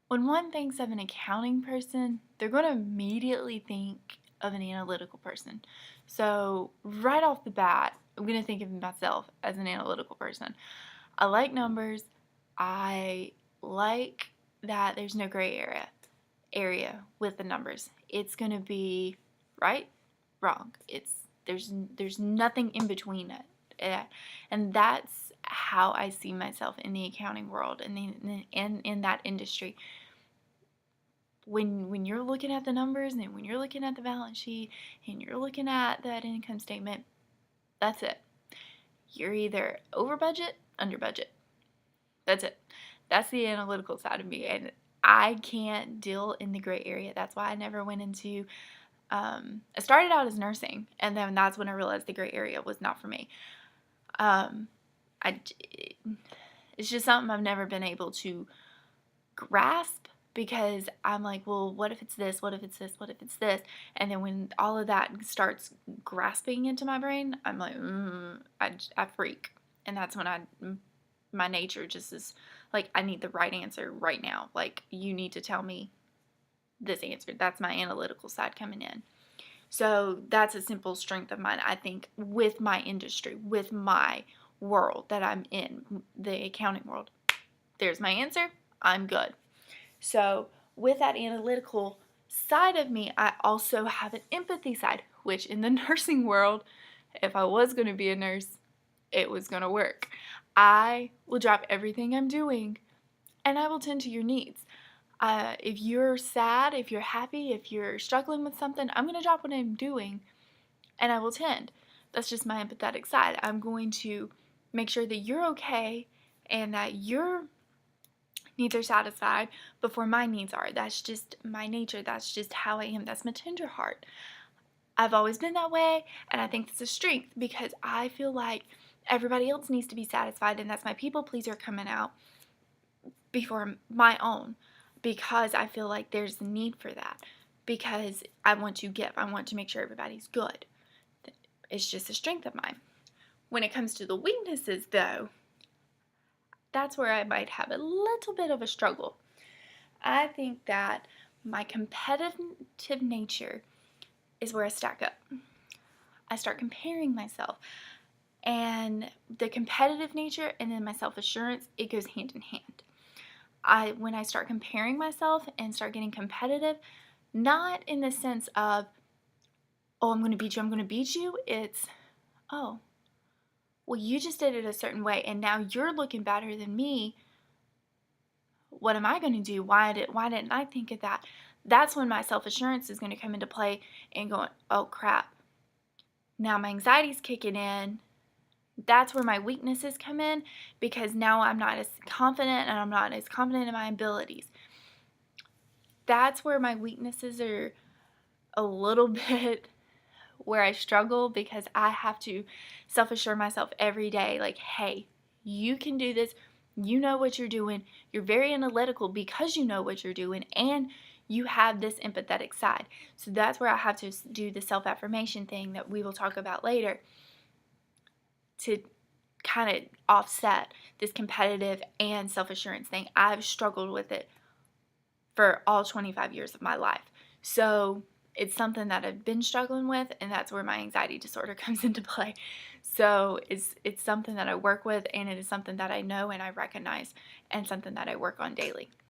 When one thinks of an accounting person, they're going to immediately think of an analytical person. So, right off the bat, I'm going to think of myself as an analytical person. I like numbers. I like that there's no gray area with the numbers. It's going to be right, wrong. There's nothing in between it. And that's how I see myself in the accounting world and in that industry. When you're looking at the numbers and when you're looking at the balance sheet and you're looking at that income statement, that's it. You're either over budget, under budget. That's it. That's the analytical side of me, and I can't deal in the gray area. That's why I never went into I started out as nursing, and then that's when I realized the gray area was not for me. Um, I, it's just something I've never been able to grasp because I'm like, well, what if it's this? What if it's this? What if it's this? And then when all of that starts grasping into my brain, I'm like, I freak. And that's when my nature just is like, I need the right answer right now. Like, you need to tell me this answer. That's my analytical side coming in. So that's a simple strength of mine, I think, with my industry, with my world that I'm in, the accounting world. There's my answer. I'm good. So with that analytical side of me, I also have an empathy side, which in the nursing world, if I was going to be a nurse, it was going to work. I will drop everything I'm doing and I will tend to your needs. If you're sad, if you're happy, if you're struggling with something, I'm going to drop what I'm doing and I will tend. That's just my empathetic side. I'm going to make sure that you're okay and that your needs are satisfied before my needs are. That's just my nature. That's just how I am. That's my tender heart. I've always been that way, and I think that's a strength because I feel like everybody else needs to be satisfied, and that's my people pleaser coming out before my own because I feel like there's a need for that because I want to give. I want to make sure everybody's good. It's just a strength of mine. When it comes to the weaknesses, though, that's where I might have a little bit of a struggle. I think that my competitive nature is where I stack up. I start comparing myself. And the competitive nature and then my self-assurance, it goes hand in hand. When I start comparing myself and start getting competitive, not in the sense of, oh, I'm going to beat you. It's, oh, well, you just did it a certain way and now you're looking better than me. What am I going to do? Why didn't I think of that? That's when my self-assurance is going to come into play and going, oh crap. Now my anxiety's kicking in. That's where my weaknesses come in because now I'm not as confident and I'm not as confident in my abilities. That's where my weaknesses are a little bit where I struggle because I have to self-assure myself every day like, hey, you can do this. You know what you're doing. You're very analytical because you know what you're doing and you have this empathetic side. So that's where I have to do the self-affirmation thing that we will talk about later to kind of offset this competitive and self-assurance thing. I've struggled with it for all 25 years of my life. So it's something that I've been struggling with, and that's where my anxiety disorder comes into play. So it's something that I work with, and it is something that I know and I recognize, and something that I work on daily.